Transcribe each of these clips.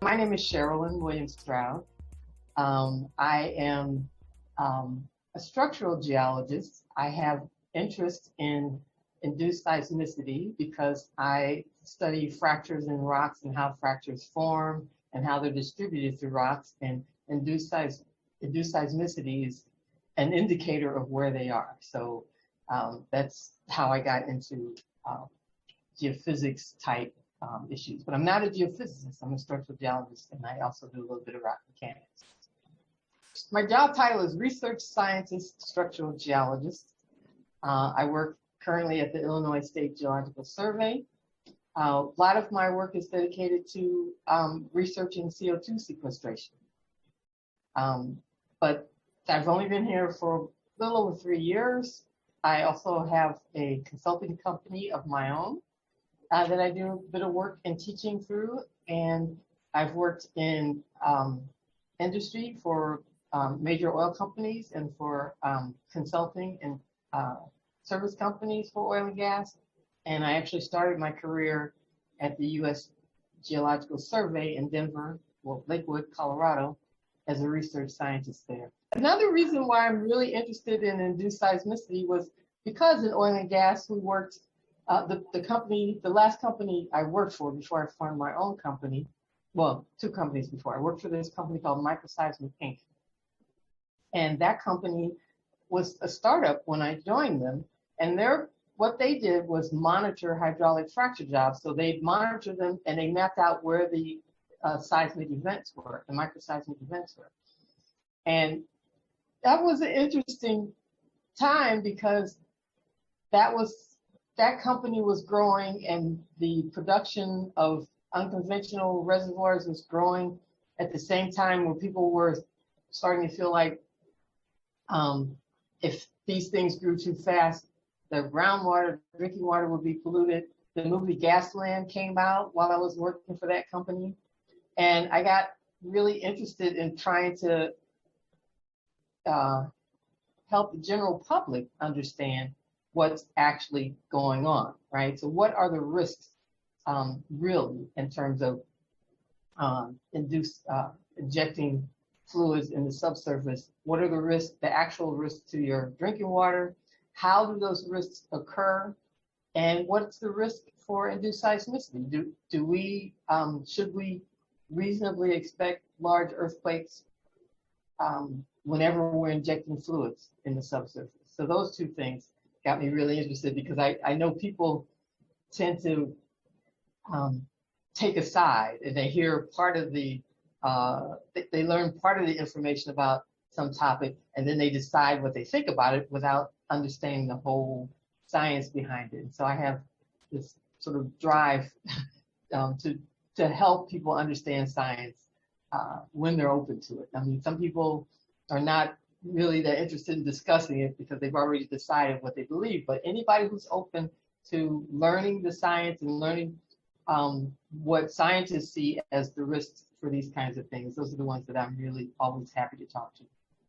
My name is Sherilyn Williams-Stroud. I am a structural geologist. I have interest in induced seismicity because I study fractures in rocks and how fractures form and how they're distributed through rocks. And induced seismicity is an indicator of where they are. So that's how I got into geophysics type issues. But I'm not a geophysicist, I'm a structural geologist, and I also do a little bit of rock mechanics. My job title is research scientist, structural geologist. I work currently at the Illinois State Geological Survey. A lot of my work is dedicated to researching CO2 sequestration. But I've only been here for a little over 3 years. I also have a consulting company of my own that I do a bit of work in teaching through, and I've worked in industry for major oil companies and for consulting and service companies for oil and gas. And I actually started my career at the U.S. Geological Survey in Denver, well, Lakewood, Colorado, as a research scientist there. Another reason why I'm really interested in induced seismicity was because in oil and gas, we worked, the last company I worked for before I formed my own company, well, 2 companies before. I worked for this company called Microseismic Inc. And that company was a startup when I joined them. And what they did was monitor hydraulic fracture jobs. So they monitored them and they mapped out where the seismic events were, the microseismic events were. And that was an interesting time because that company was growing and the production of unconventional reservoirs was growing at the same time where people were starting to feel like if these things grew too fast, the groundwater, drinking water would be polluted. The movie Gasland came out while I was working for that company. And I got really interested in trying to help the general public understand what's actually going on, right? So what are the risks really in terms of injecting fluids in the subsurface? What are the risks, the actual risks to your drinking water? How do those risks occur? And what's the risk for induced seismicity? Should we reasonably expect large earthquakes whenever we're injecting fluids in the subsurface? So those 2 things got me really interested because I know people tend to take a side and they hear part of the, they learn part of the information about some topic and then they decide what they think about it without understanding the whole science behind it. And so I have this sort of drive to help people understand science when they're open to it. I mean, some people are not really that interested in discussing it because they've already decided what they believe, but anybody who's open to learning the science and learning what scientists see as the risks for these kinds of things, those are the ones that I'm really always happy to talk to.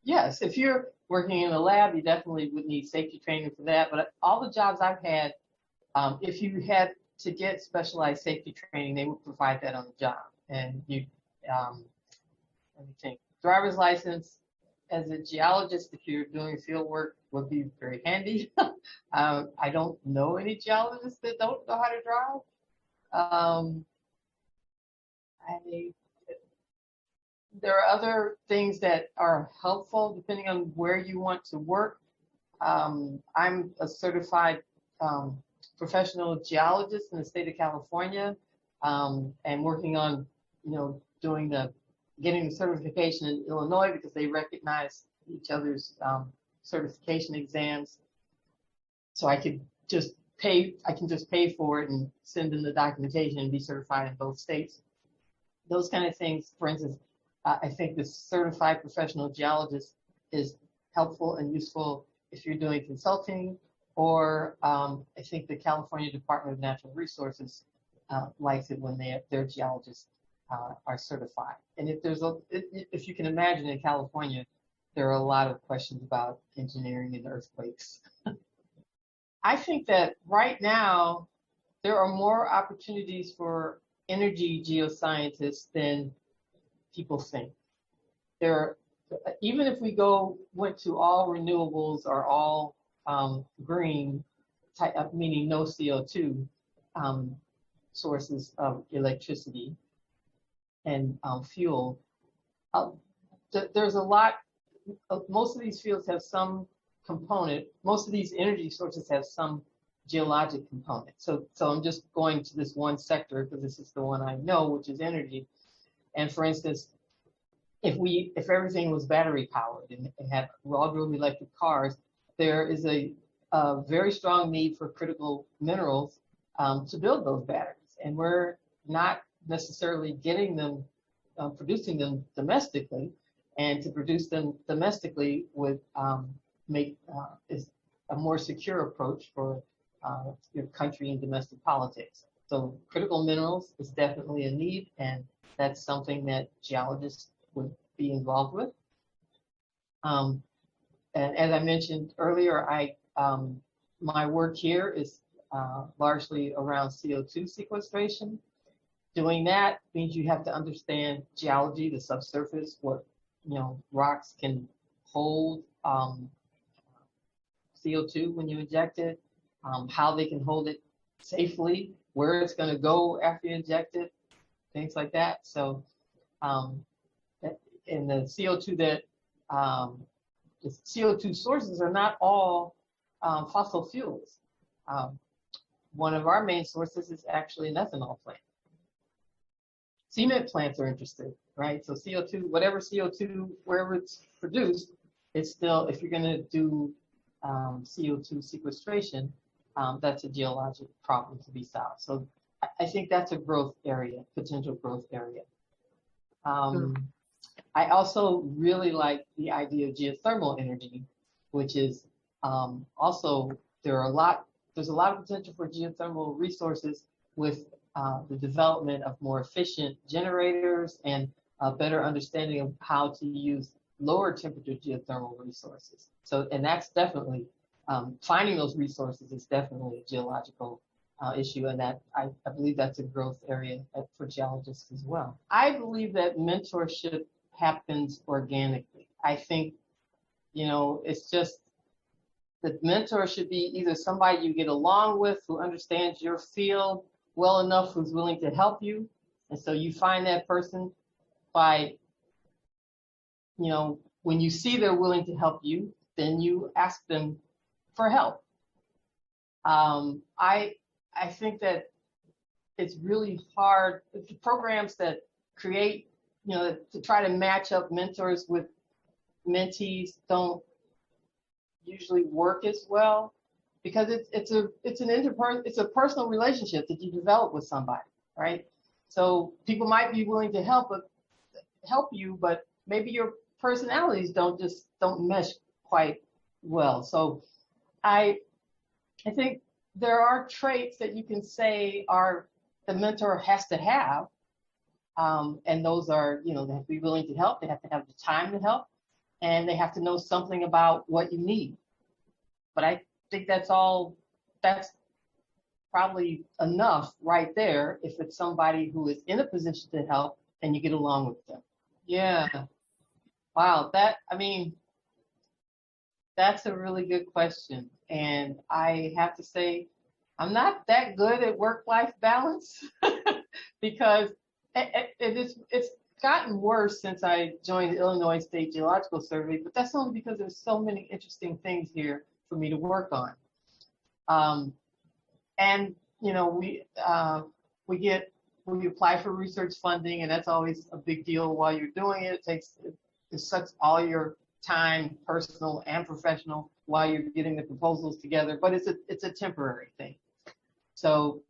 Yes, if you're working in a lab, you definitely would need safety training for that, but all the jobs I've had, if you had to get specialized safety training, they would provide that on the job. And you, let me think, driver's license as a geologist, if you're doing field work, would be very handy. I don't know any geologists that don't know how to drive. There are other things that are helpful depending on where you want to work. I'm a certified professional geologist in the state of California, and working on, getting the certification in Illinois because they recognize each other's certification exams. So I can just pay for it and send in the documentation and be certified in both states. Those kind of things, for instance, I think the certified professional geologist is helpful and useful if you're doing consulting, or I think the California Department of Natural Resources likes it when their geologists are certified. And if you can imagine, in California, there are a lot of questions about engineering and earthquakes. I think that right now there are more opportunities for energy geoscientists than people think. Even if we went to all renewables or all green, meaning no CO2 sources of electricity and fuel, there's a lot. Most of these fields have some component. Most of these energy sources have some geologic component. So I'm just going to this one sector because this is the one I know, which is energy. And for instance, if everything was battery powered and we all drove electric cars, there is a very strong need for critical minerals to build those batteries, and we're not necessarily getting them, producing them domestically. And to produce them domestically would is a more secure approach for your country and domestic politics. So critical minerals is definitely a need, and that's something that geologists would be involved with. And as I mentioned earlier, my work here is largely around CO2 sequestration. Doing that means you have to understand geology, the subsurface, what rocks can hold CO2 when you inject it, how they can hold it safely, where it's going to go after you inject it, things like that. So in the CO2 the CO2 sources are not all fossil fuels. One of our main sources is actually an ethanol plant. Cement plants are interested, right? So CO2, whatever CO2, wherever it's produced, it's still, if you're going to do CO2 sequestration, that's a geologic problem to be solved. So I think that's a growth area, potential growth area. I also really like the idea of geothermal energy, which is also, there's a lot of potential for geothermal resources with the development of more efficient generators and a better understanding of how to use lower temperature geothermal resources. So, and that's definitely, finding those resources is definitely a geological issue, and that I believe that's a growth area for geologists as well. I believe that mentorship happens organically. I think, it's just that mentor should be either somebody you get along with who understands your field well enough, who's willing to help you. And so you find that person by, when you see they're willing to help you, then you ask them for help. I think that it's really hard. The programs that create, to try to match up mentors with mentees don't usually work as well, because it's a personal relationship that you develop with somebody, right? So people might be willing to help you, but maybe your personalities don't mesh quite well. So I think there are traits that you can say the mentor has to have, and those are, they have to be willing to help, they have to have the time to help, and they have to know something about what you need. But I think that's probably enough right there if it's somebody who is in a position to help and you get along with them. Yeah. Wow. That's a really good question. And I have to say, I'm not that good at work-life balance because it's gotten worse since I joined the Illinois State Geological Survey, but that's only because there's so many interesting things here for me to work on. And we apply for research funding, and that's always a big deal while you're doing it. It sucks all your time, personal and professional, while you're getting the proposals together, but it's a temporary thing. So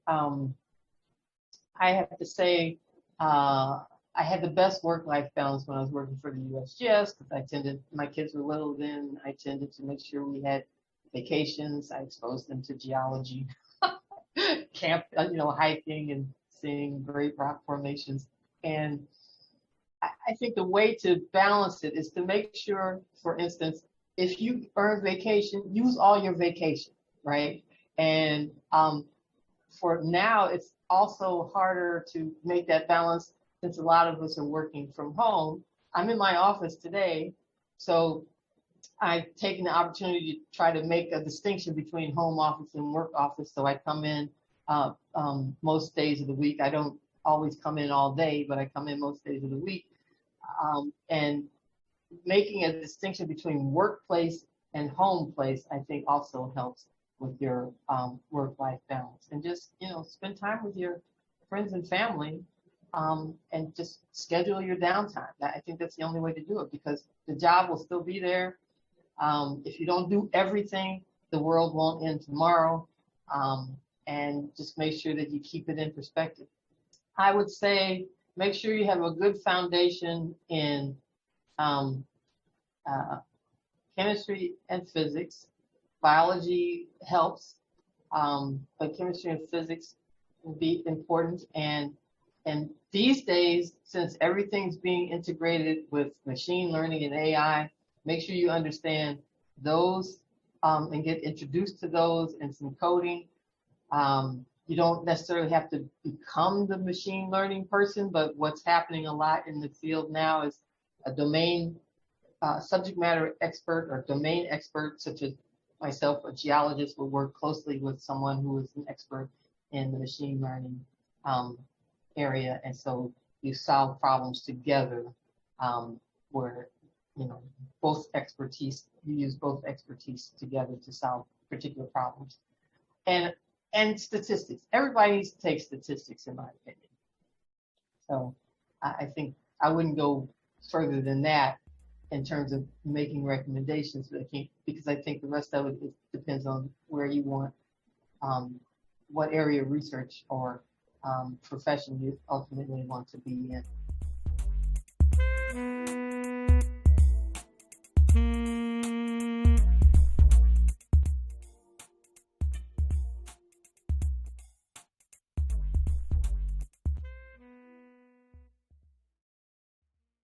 I have to say, I had the best work-life balance when I was working for the USGS, because my kids were little then. I tended to make sure we had vacations. I exposed them to geology, camp, hiking and seeing great rock formations. And I think the way to balance it is to make sure, for instance, if you earn vacation, use all your vacation, right? And for now, it's also harder to make that balance since a lot of us are working from home, I'm in my office today, so I've taken the opportunity to try to make a distinction between home office and work office. So I come in most days of the week. I don't always come in all day, but I come in most days of the week. And making a distinction between workplace and home place, I think also helps with your work-life balance. And just, spend time with your friends and family, and just schedule your downtime. I think that's the only way to do it, because the job will still be there. If you don't do everything, the world won't end tomorrow. And just make sure that you keep it in perspective. I would say make sure you have a good foundation in chemistry and physics. Biology helps, but chemistry and physics will be important. And these days, since everything's being integrated with machine learning and AI, make sure you understand those and get introduced to those and some coding. You don't necessarily have to become the machine learning person, but what's happening a lot in the field now is a domain subject matter expert or domain expert, such as myself, a geologist, will work closely with someone who is an expert in the machine learning area. And so you solve problems together where, both expertise, you use both expertise together to solve particular problems. And statistics. Everybody needs to take statistics, in my opinion. So I think I wouldn't go further than that in terms of making recommendations, but because I think the rest of it depends on where you want, what area of research or profession you ultimately want to be in.